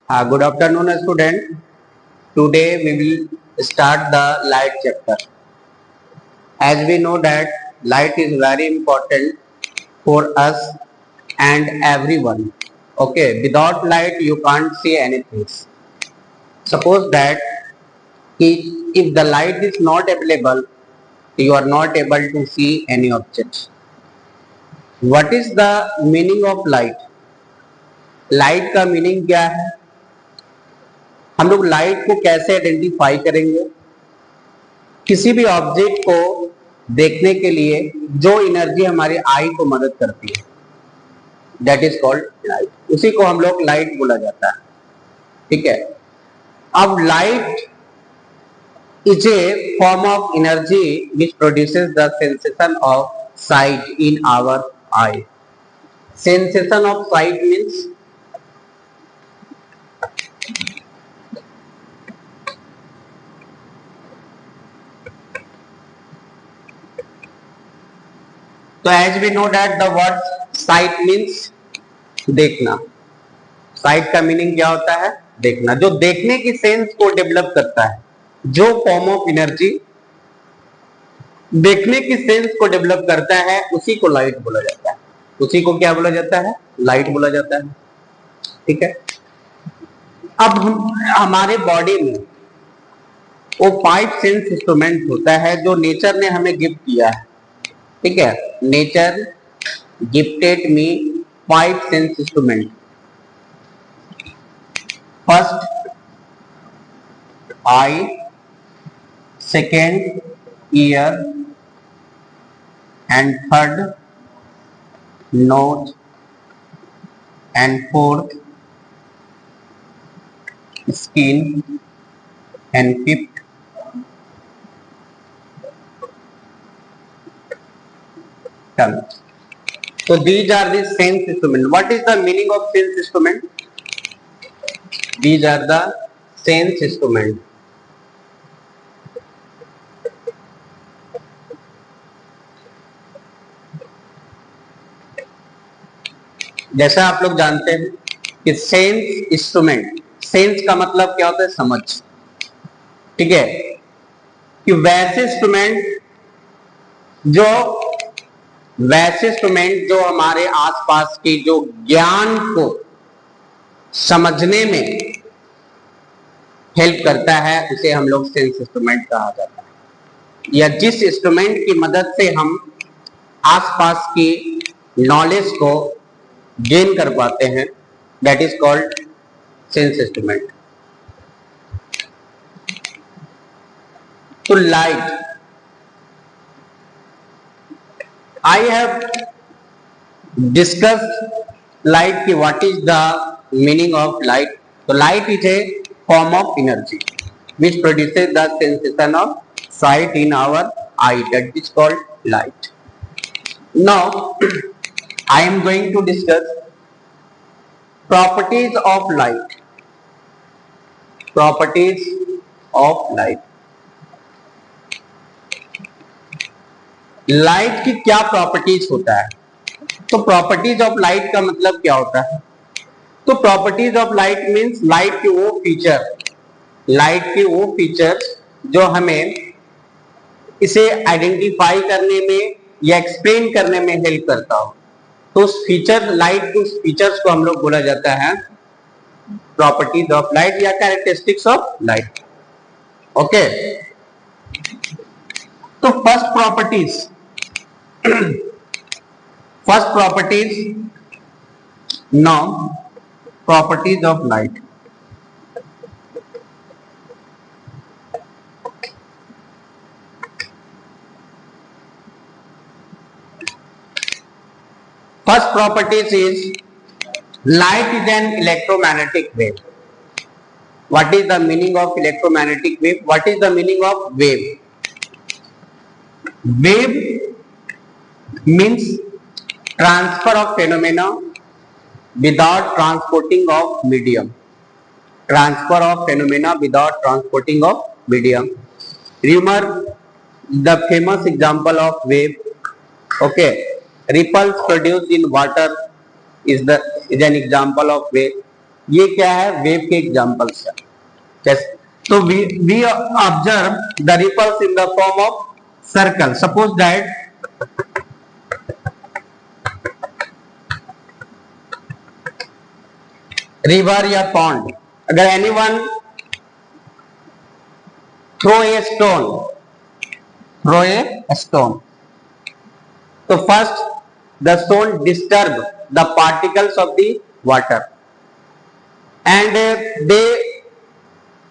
Good afternoon, student. Today we will start the light chapter. As we know that light is very important for us and everyone. Okay, without light you can't see anything. Suppose that if the light is not available, you are not able to see any objects. What is the meaning of light? Light का meaning क्या है? हम लोग light को कैसे identify करेंगे? किसी भी ऑब्जेक्ट को देखने के लिए जो एनर्जी हमारी आई को मदद करती है, दैट इज कॉल्ड लाइट. उसी को हम लोग लाइट बोला जाता है. ठीक है. अब light is a form of energy which produces the sensation of sight in our eye. Sensation of sight means तो as we know that the word sight means देखना. साइट का मीनिंग क्या होता है? देखना. जो देखने की सेंस को डेवलप करता है, जो फॉर्म ऑफ एनर्जी देखने की सेंस को डेवलप करता है, उसी को लाइट बोला जाता है. उसी को क्या बोला जाता है? लाइट बोला जाता है. ठीक है. अब हमारे बॉडी में वो 5 सेंस इंस्ट्रूमेंट होता है जो नेचर ने हमें गिफ्ट किया है. ठीक है. Nature gifted me 5 sense instrument. First eye, second ear, and third nose, and fourth skin, and fifth tongue. So these are the sense instrument. What is the meaning of sense instrument? These are the sense instrument. जैसा आप लोग जानते हैं कि sense instrument, sense का मतलब क्या होता है? समझ. ठीक है. कि वैसे इंस्ट्रूमेंट जो हमारे आसपास के जो ज्ञान को समझने में हेल्प करता है, उसे हम लोग सेंस इंस्ट्रूमेंट कहा जाता है. या जिस इंस्ट्रूमेंट की मदद से हम आसपास की नॉलेज को गेन कर पाते हैं, that is called sense instrument. तो light, I have discussed light ki what is the meaning of light. So light is a form of energy which produces the sensation of sight in our eye, that is called light. Now I am going to discuss properties of light. Properties of light. Light की क्या properties होता है? तो properties of light का मतलब क्या होता है? तो properties of light means light के वो फीचर जो हमें इसे आइडेंटिफाई करने में या एक्सप्लेन करने में हेल्प करता हो. तो उस फीचर लाइट के उस फीचर्स को हम लोग बोला जाता है प्रॉपर्टीज ऑफ लाइट या कैरेक्टरिस्टिक्स ऑफ लाइट. ओके. तो first properties now properties of light. First properties is light is an electromagnetic wave. What is the meaning of electromagnetic wave? What is the meaning of wave? Wave means transfer of phenomena without transporting of medium. Transfer of phenomena without transporting of medium. Remember the famous example of wave. Okay. Ripples produced in water is an example of wave. ये क्या है, wave के examples है। जैसे तो we observe the ripples in the form of circle. Suppose that river या pond, अगर anyone throw a stone, तो first the stone disturb the particles of the water and they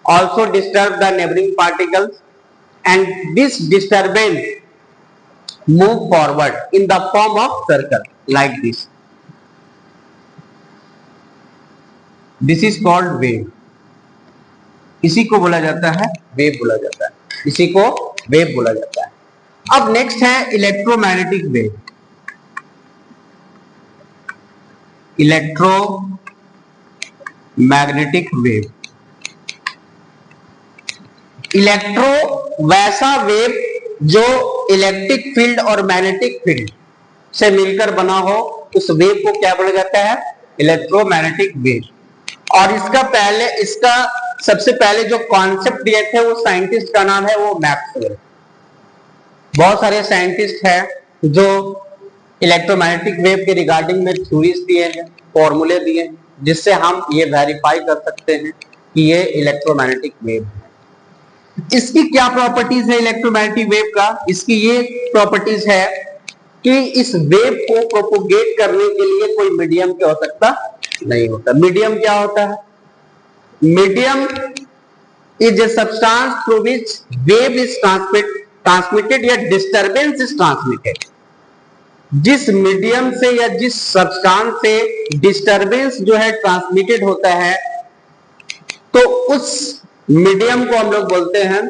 also disturb the neighboring particles, and this disturbance move forward in the form of circle like this. This is called wave. इसी को बोला जाता है wave बोला जाता है, इसी को वेव बोला जाता है। अब नेक्स्ट है electromagnetic wave. Electromagnetic wave, electro वैसा वेव जो इलेक्ट्रिक फील्ड और मैग्नेटिक फील्ड से मिलकर बना हो, उस वेव को क्या बोला जाता है, इलेक्ट्रोमैग्नेटिक वेव। और इसका सबसे पहले जो कॉन्सेप्ट दिए थे वो साइंटिस्ट का नाम है वो मैक्सवेल। बहुत सारे साइंटिस्ट हैं जो इलेक्ट्रोमैग्नेटिक वेव के रिगार्डिंग में थ्योरीज दिए हैं, फॉर्मूले दिए हैं, जिससे हम ये वेरीफाई कर सकते हैं कि ये इलेक्ट्रोमैग्नेटिक वेव है। इसकी क्या प्रॉपर्टीज है इलेक्ट्रोमैग्नेटिक वेव का? इसकी ये प्रॉपर्टीज है कि इस वेव को प्रोपोगेट करने के लिए कोई मीडियम की आवश्यकता नहीं होता। मीडियम क्या होता है? Medium is a substance through which wave is transmitted या डिस्टर्बेंस इज ट्रांसमिटेड। जिस मीडियम से या जिस सब्सटेंस से डिस्टरबेंस जो है ट्रांसमिटेड होता है, तो उस मीडियम को हम लोग बोलते हैं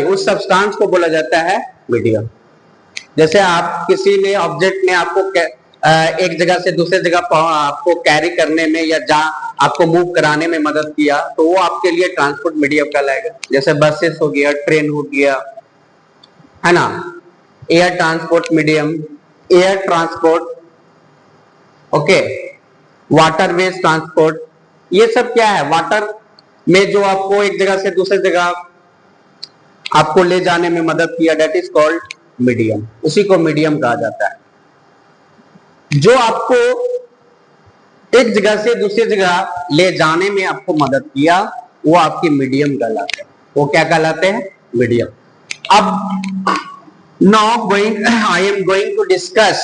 उस सब्सटेंस को बोला जाता है मीडियम। जैसे आप किसी ने ऑब्जेक्ट ने आपको एक जगह से दूसरे जगह आपको कैरी करने में या जहां आपको मूव कराने में मदद किया, तो वो आपके लिए ट्रांसपोर्ट मीडियम कहलाएगा। जैसे बसेस हो गया, ट्रेन हो गया, है ना, air transport medium, air transport, okay, waterways transport, ये सब क्या है, वाटर में जो आपको एक जगह से दूसरे जगह आपको ले जाने में मदद किया, दैट इज कॉल्ड मीडियम। उसी को मीडियम कहा जाता है। जो आपको एक जगह से दूसरी जगह ले जाने में आपको मदद किया, वो आपकी मीडियम कहलाते हैं। वो क्या कहलाते हैं? मीडियम। अब now I am going to discuss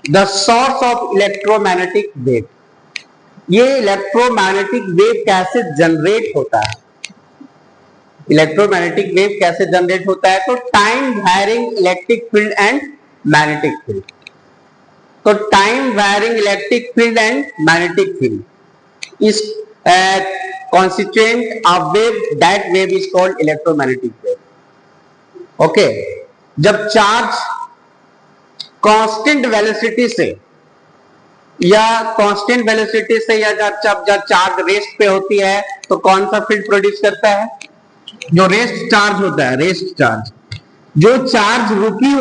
the source of electromagnetic wave। ये इलेक्ट्रोमैग्नेटिक वेव कैसे जनरेट होता है? इलेक्ट्रोमैग्नेटिक वेव कैसे जनरेट होता है? तो time varying electric field and magnetic field. तो time varying electric field and magnetic field is constituent of wave, that wave is called electromagnetic wave। Okay, जब charge constant velocity से या जब charge rest पे होती है, तो कौन सा फील्ड प्रोड्यूस करता है? जो रेस्ट चार्ज होता है, रेस्ट चार्ज। जो चार्ज रुकी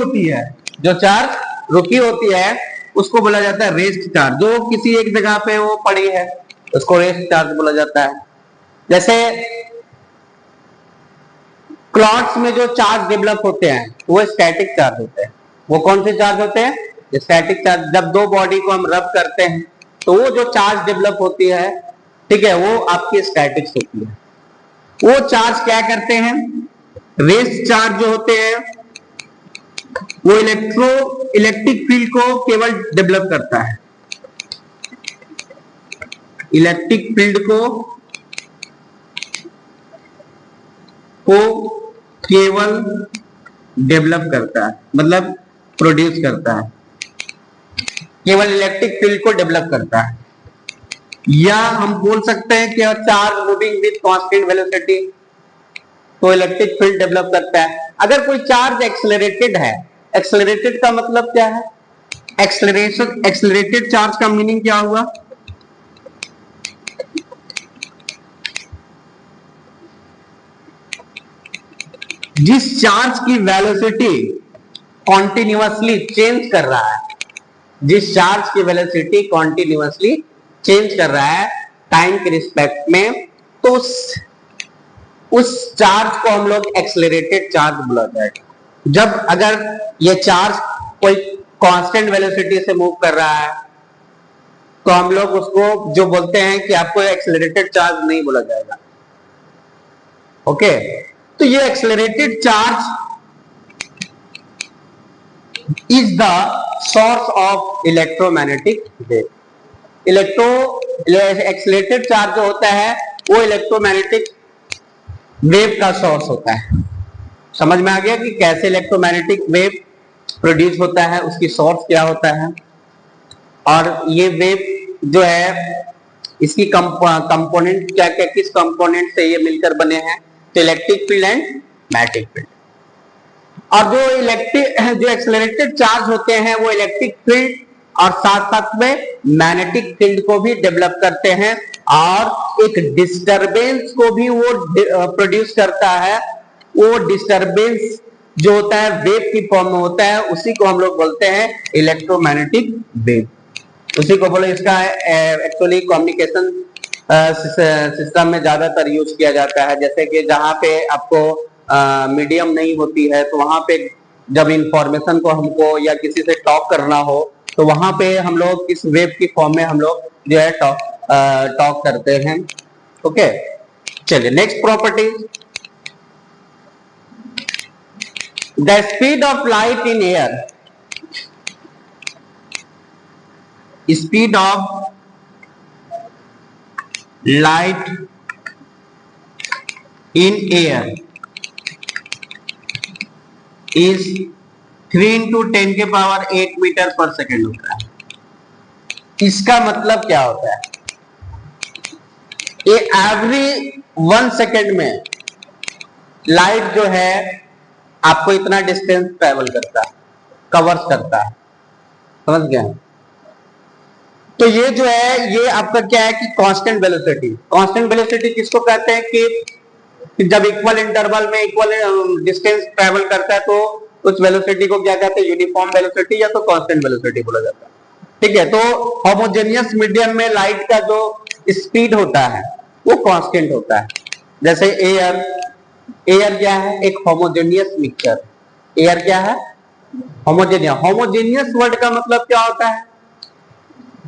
होती है उसको बोला जाता है रेस्ट चार्ज। जो किसी एक जगह पे वो पड़ी है उसको रेस्ट चार्ज बोला जाता है। जैसे क्लॉट्स में जो चार्ज डेवलप होते हैं वो स्टैटिक चार्ज होते हैं। वो कौन से चार्ज होते हैं? Static charge. जब दो बॉडी को हम रब करते हैं तो वो जो चार्ज डेवलप होती है, ठीक है, वो आपकी स्टैटिक्स होती है। वो चार्ज क्या करते हैं? रेस्ट चार्ज जो होते हैं वो इलेक्ट्रिक फील्ड को केवल डेवलप करता है, इलेक्ट्रिक फील्ड को केवल डेवलप करता है, मतलब प्रोड्यूस करता है, केवल इलेक्ट्रिक फील्ड को डेवलप करता है। या हम बोल सकते हैं कि charge moving with constant velocity, तो इलेक्ट्रिक फील्ड डेवलप करता है। अगर कोई चार्ज एक्सेलरेटेड है, एक्सेलरेटेड का मतलब क्या है? एक्सेलरेटेड चार्ज का मीनिंग क्या हुआ? जिस चार्ज की वेलोसिटी कॉन्टिन्यूअसली चेंज कर रहा है, जिस चार्ज की वेलोसिटी कॉन्टिन्यूअसली चेंज कर रहा है, टाइम के रिस्पेक्ट में, तो उस चार्ज को हम लोग एक्सेलरेटेड चार्ज बोला जाएगा। जब अगर ये चार्ज कोई कांस्टेंट वेलोसिटी से मूव कर रहा है तो हम लोग उसको जो बोलते हैं कि आपको एक्सेलरेटेड चार्ज नहीं बोला जाएगा। ओके, तो ये accelerated charge is the source of electromagnetic wave. Accelerated charge जो होता है वो इलेक्ट्रोमैग्नेटिक वेव का सोर्स होता है। समझ में आ गया कि कैसे इलेक्ट्रोमैग्नेटिक वेव प्रोड्यूस होता है, उसकी सोर्स क्या होता है, और ये वेव जो है इसकी कंपोनेंट क्या क्या, किस कंपोनेंट से ये मिलकर बने हैं, तो electric field and magnetic field. और जो एक्सेलरेटेड चार्ज होते हैं वो इलेक्ट्रिक फील्ड और साथ साथ में मैग्नेटिक फील्ड को भी डेवलप करते हैं, और एक डिस्टरबेंस को भी वो प्रोड्यूस करता है। वो डिस्टरबेंस जो होता है वेव की फॉर्म में होता है, उसी को हम लोग बोलते हैं इलेक्ट्रोमैग्नेटिक वेव। उसी को बोले, इसका एक्चुअली कम्युनिकेशन सिस्टम में ज्यादातर यूज किया जाता है। जैसे कि जहां पे आपको मीडियम नहीं होती है, तो वहां पे जब इंफॉर्मेशन को हमको या किसी से टॉक करना हो, तो वहां पे हम लोग इस वेव की फॉर्म में हम लोग जो है टॉक करते हैं। ओके, चलिए next property, the speed of light in air. Speed of light in air is 3 into 10 के पावर 8 मीटर पर सेकेंड होता है। इसका मतलब क्या होता है, ये एवरी 1 सेकेंड में लाइट जो है आपको इतना डिस्टेंस ट्रेवल करता है, कवर्स करता है। समझ गया? तो ये जो है ये आपका क्या है कि कांस्टेंट वेलोसिटी। कांस्टेंट वेलोसिटी किसको कहते हैं कि जब इक्वल इंटरवल में इक्वल डिस्टेंस ट्रेवल करता है तो उस वेलोसिटी को क्या कहते हैं, यूनिफॉर्म वेलोसिटी या तो कांस्टेंट वेलोसिटी बोला जाता है। ठीक है, तो होमोजेनियस मीडियम में लाइट का जो स्पीड होता है वो कांस्टेंट होता है। जैसे एयर, एयर क्या है, एक होमोजेनियस मिक्सचर। एयर क्या है, होमोजेनियस। होमोजेनियस वर्ड का मतलब क्या होता है,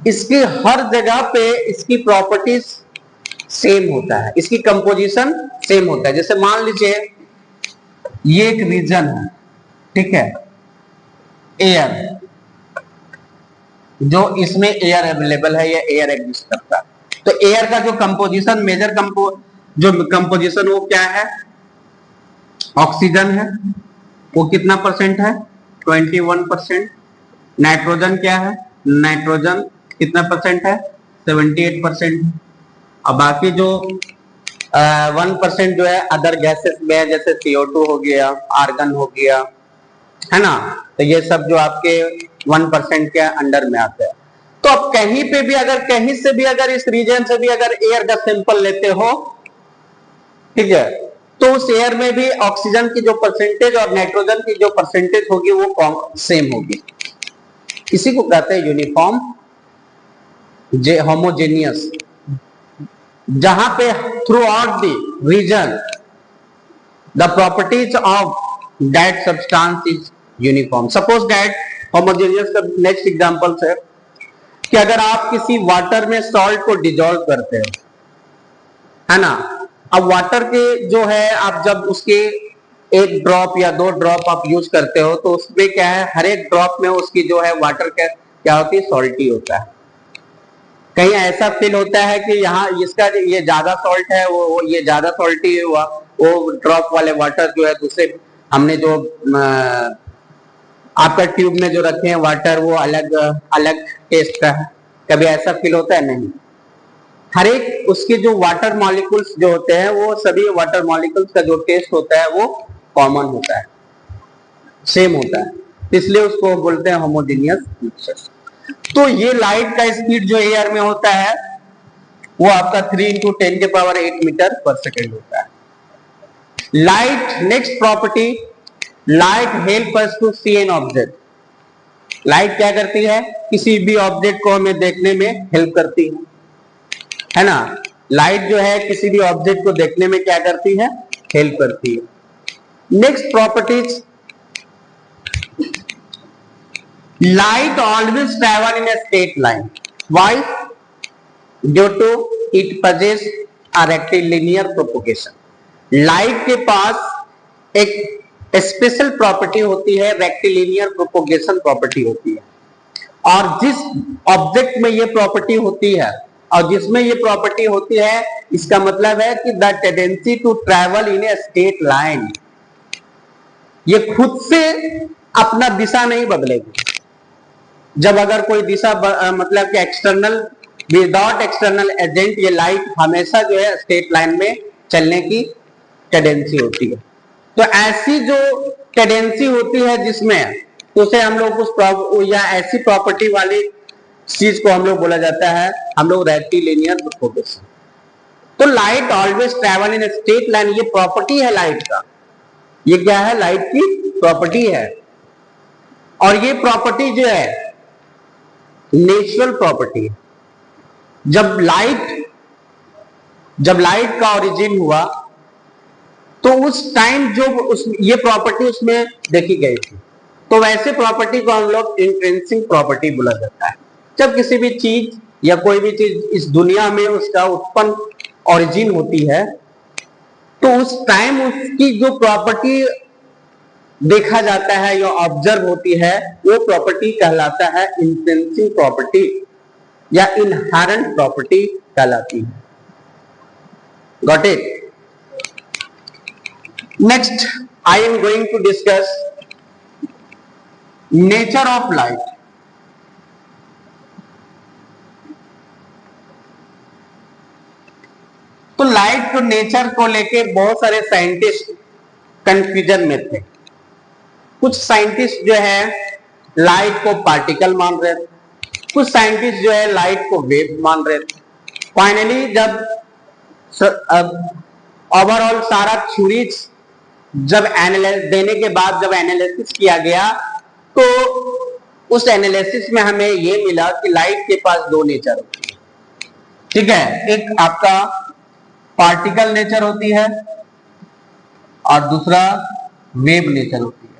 इसकी हर जगह पे इसकी प्रॉपर्टीज सेम होता है, इसकी कंपोजिशन सेम होता है। जैसे मान लीजिए ये एक रीजन है, ठीक है, एयर, जो इसमें एयर अवेलेबल है या एयर एग्जिस्ट करता है, तो एयर का जो कंपोजिशन जो कंपोजिशन वो क्या है, ऑक्सीजन है, वो कितना परसेंट है, 21%। नाइट्रोजन क्या है, नाइट्रोजन कितना परसेंट है, 78%। अब बाकी जो 1% जो है अदर गैसेस में है, जैसे CO2 हो गया, आर्गन हो गया, है ना, तो ये सब जो आपके 1% के अंडर में आते हैं। तो अब कहीं पे भी अगर कहीं से भी अगर इस रीजन से भी अगर एयर का सैंपल लेते हो, ठीक है, तो उस एयर में भी ऑक्सीजन की जो परसेंटेज और नाइट्रोजन की जो परसेंटेज होगी वो सेम होगी। इसी को कहते हैं यूनिफॉर्म होमोजेनियस, जहां पे throughout the region the properties of that substance is uniform. Suppose that homogeneous का नेक्स्ट एग्जांपल है कि अगर आप किसी वाटर में सॉल्ट को डिजोल्व करते हो, है ना, अब वाटर के जो है आप जब उसके 1 ड्रॉप या 2 ड्रॉप आप यूज करते हो, तो उसमें क्या है, हर एक ड्रॉप में उसकी जो है वाटर क्या होती है, सॉल्टी होता है। कहीं ऐसा फील होता है कि यहाँ इसका ये ज्यादा सॉल्ट है, वो ये ज्यादा सॉल्टी हुआ, वो ड्रॉप वाले वाटर जो है दूसरे हमने जो आपका ट्यूब में जो रखे हैं वाटर वो अलग अलग टेस्ट का है। कभी ऐसा फील होता है? नहीं। हर एक उसके जो वाटर मॉलिक्यूल्स जो होते हैं वो सभी वाटर मॉलिक्यूल्स का जो टेस्ट होता है वो कॉमन होता है, सेम होता है, इसलिए उसको बोलते हैं होमोजेनियस मिक्सचर। तो ये लाइट का स्पीड जो एयर में होता है वो आपका 3 into 10 के पावर 8 मीटर पर सेकेंड होता है। Light, next property, light help us to see an object. Light क्या करती है, किसी भी ऑब्जेक्ट को हमें देखने में हेल्प करती है। है ना। लाइट जो है किसी भी ऑब्जेक्ट को देखने में क्या करती है, हेल्प करती है। Next properties, light always travel in a straight line, why? Due to it possess a rectilinear propagation। Light के पास एक स्पेशल प्रॉपर्टी होती है, रेक्टिलिनियर प्रोपोगेशन प्रॉपर्टी होती है। और जिस ऑब्जेक्ट में ये प्रॉपर्टी होती है और जिसमें ये प्रॉपर्टी होती है, इसका मतलब है कि the tendency to travel in a straight line, ये खुद से अपना दिशा नहीं बदलेगी। जब अगर कोई दिशा मतलब कि एक्सटर्नल, विदाउट एक्सटर्नल एजेंट, ये लाइट हमेशा जो है स्ट्रेट लाइन में चलने की टेंडेंसी होती है। तो ऐसी जो टेंडेंसी होती है जिसमें, तो उसे हम लोग उस या ऐसी प्रॉपर्टी वाली चीज को हम लोग बोला जाता है हम लोग रेक्टिलिनियर प्रोपोगेशन। तो light always travel in straight line, ये प्रॉपर्टी है लाइट का। ये क्या है? लाइट की प्रॉपर्टी है। और ये प्रॉपर्टी जो है नेचुरल प्रॉपर्टी है। जब लाइट का ओरिजिन हुआ तो उस टाइम जो ये प्रॉपर्टी उसमें देखी गई थी, तो वैसे प्रॉपर्टी को हम लोग इंट्रिंसिक प्रॉपर्टी बोला जाता है। जब किसी भी चीज या कोई भी चीज इस दुनिया में उसका उत्पन्न ओरिजिन होती है, तो उस टाइम उसकी जो प्रॉपर्टी देखा जाता है या ऑब्जर्व होती है, वो प्रॉपर्टी कहलाता है इंट्रिंसिक प्रॉपर्टी या इनहेरेंट प्रॉपर्टी कहलाती है। Got it? Next I am going to discuss nature of light. तो लाइट को नेचर को लेके बहुत सारे साइंटिस्ट कंफ्यूजन में थे। कुछ साइंटिस्ट जो है लाइट को पार्टिकल मान रहे थे, कुछ साइंटिस्ट जो है लाइट को वेव मान रहे थे। फाइनली जब ओवरऑल सारा थ्योरीज जब देने के बाद जब एनालिसिस किया गया, तो उस एनालिसिस में हमें ये मिला कि लाइट के पास दो नेचर होती है। ठीक है, एक आपका पार्टिकल नेचर होती है और दूसरा वेव नेचर होती है।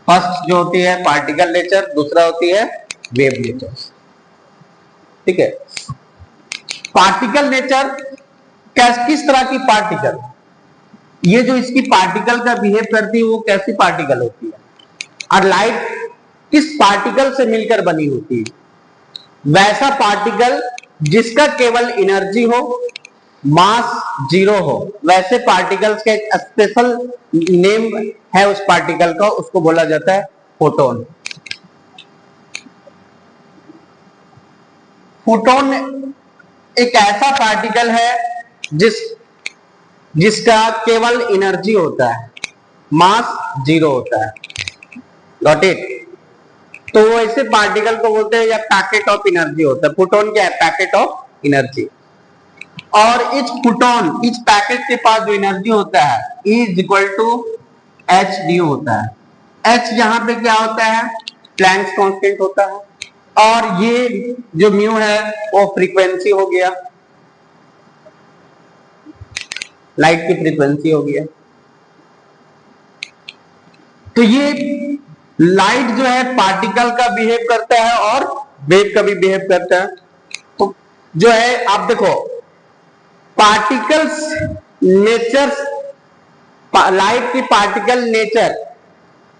फर्स्ट जो होती है पार्टिकल नेचर, दूसरा होती है वेव नेचर। ठीक है, पार्टिकल नेचर किस तरह की पार्टिकल, ये जो इसकी पार्टिकल का बिहेव करती है वो कैसी पार्टिकल होती है, और लाइट किस पार्टिकल से मिलकर बनी होती है? वैसा पार्टिकल जिसका केवल एनर्जी हो, मास जीरो हो, वैसे पार्टिकल्स का एक स्पेशल नेम है उस पार्टिकल का, उसको बोला जाता है फोटोन। फोटोन एक ऐसा पार्टिकल है जिसका केवल एनर्जी होता है, मास जीरो होता है। Got it? तो ऐसे पार्टिकल को बोलते हैं या पैकेट ऑफ एनर्जी होता है। फोटोन क्या है? Packet of energy. और इस फोटोन, इस पैकेट के पास जो एनर्जी होता है is equal to H D होता है। एच यहाँ पे क्या होता है? प्लैंक्स कांस्टेंट होता है। और ये जो म्यू है वो फ्रीक्वेंसी हो गया, लाइट की फ्रीक्वेंसी हो गया। तो ये लाइट जो है पार्टिकल का बिहेव करता है और वेव का भी बिहेव करता है। तो जो है आप देखो, पार्टिकल्स नेचर, लाइट की पार्टिकल नेचर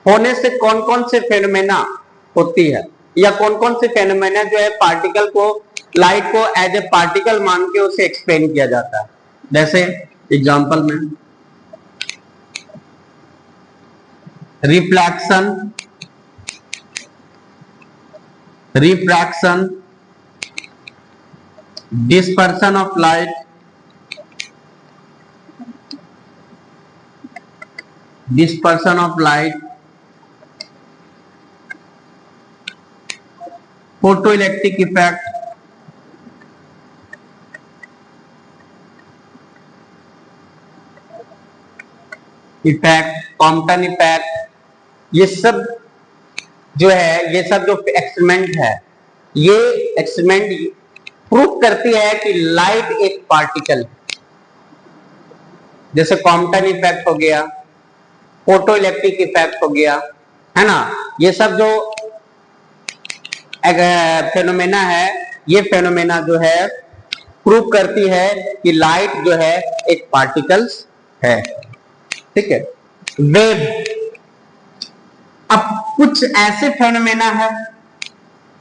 होने से कौन कौन से फेनोमेना होती है, या कौन कौन से फेनोमेना जो है पार्टिकल को, लाइट को एज ए पार्टिकल मान के उसे एक्सप्लेन किया जाता है। जैसे एग्जांपल में refraction, dispersion of light, photo electric effect, Compton effect, ये सब जो है, ये सब जो एक्सपेरिमेंट है, ये एक्सपेरिमेंट प्रूव करती है कि लाइट एक पार्टिकल, जैसे कॉम्पटन इफेक्ट हो गया, फोटो इलेक्ट्रिक इफेक्ट हो गया, है ना, ये सब जो फेनोमेना है, ये फेनोमेना जो है प्रूव करती है कि लाइट जो है एक पार्टिकल्स है। ठीक है। वेव, अब कुछ ऐसे फेनोमेना है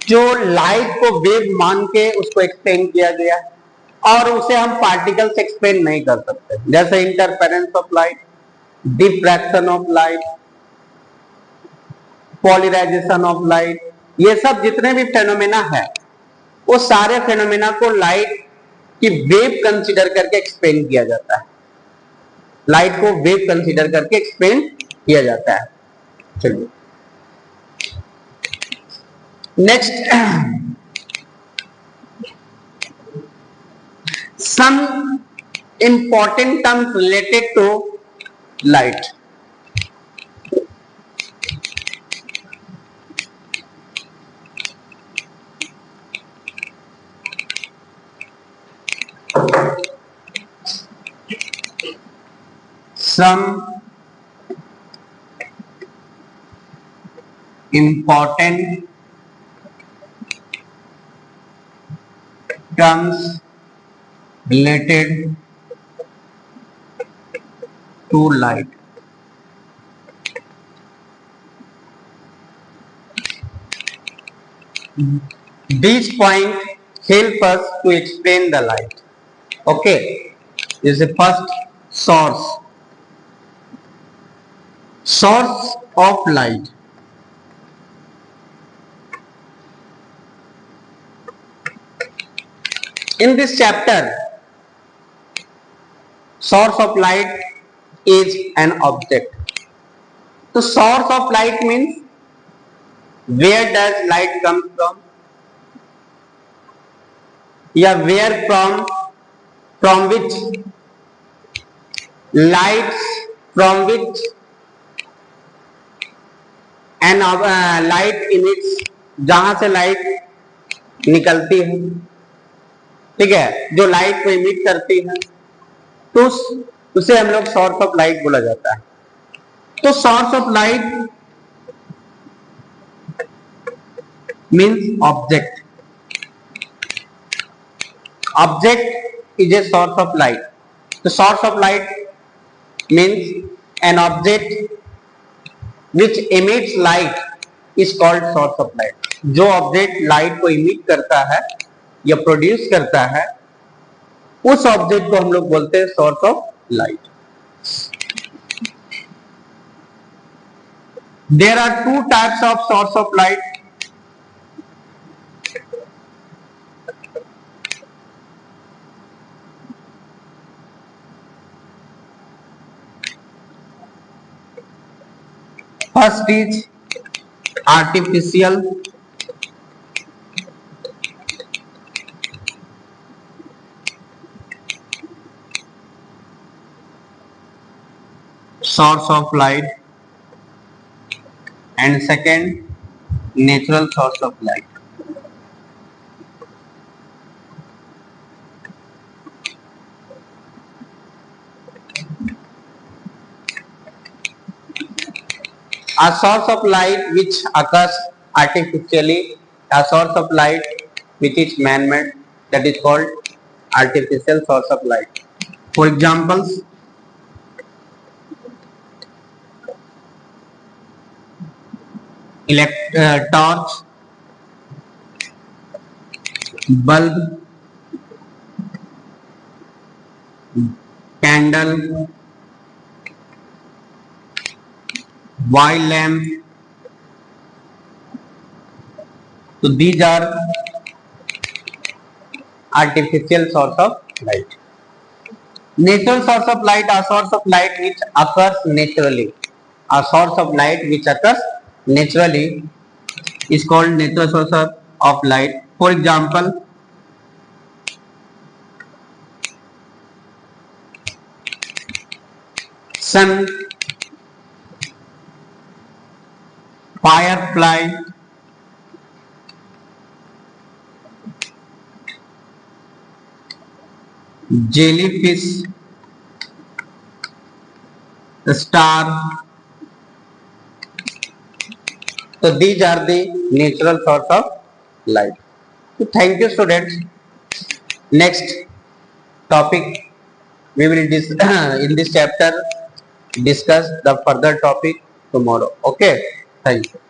जो लाइट को वेव मान के उसको एक्सप्लेन किया गया, और उसे हम पार्टिकल्स एक्सप्लेन नहीं कर सकते, जैसे interference of light, diffraction of light, polarization of light, ये सब जितने भी फेनोमेना है, वो सारे फेनोमेना को लाइट की वेव कंसीडर करके एक्सप्लेन किया जाता है। लाइट को वेव कंसीडर करके एक्सप्लेन किया जाता है। चलिए next, some important terms related to light. Some important terms related to light. These points help us to explain the light. Okay, this is the first source. Source of light. In this chapter, source of light is an object. So source of light means where does light come from, या where from which lights, from which an light emits, जहां से light निकलती है, ठीक है, जो light को emit करती है, तो उसे हम लोग सोर्स ऑफ लाइट बोला जाता है। तो source of light means object. Object is a source of light. तो source of light means an object which emits light is called source of light. जो ऑब्जेक्ट लाइट को इमिट करता है या प्रोड्यूस करता है, उस ऑब्जेक्ट को हम लोग बोलते हैं source of light. There are two types of source of light. First is artificial source of light, and second natural source of light. A source of light which occurs artificially, a source of light which is man-made, that is called artificial source of light. For examples, torch, bulb, candle, oil lamp. So these are artificial source of light. Natural source of light, a source of light which occurs naturally. A source of light which occurs naturally is called natural source of light. For example, sun, firefly, jellyfish, star. So these are the natural source of light. So thank you, students. Next topic we will in this chapter discuss the further topic tomorrow. Okay. Thank you.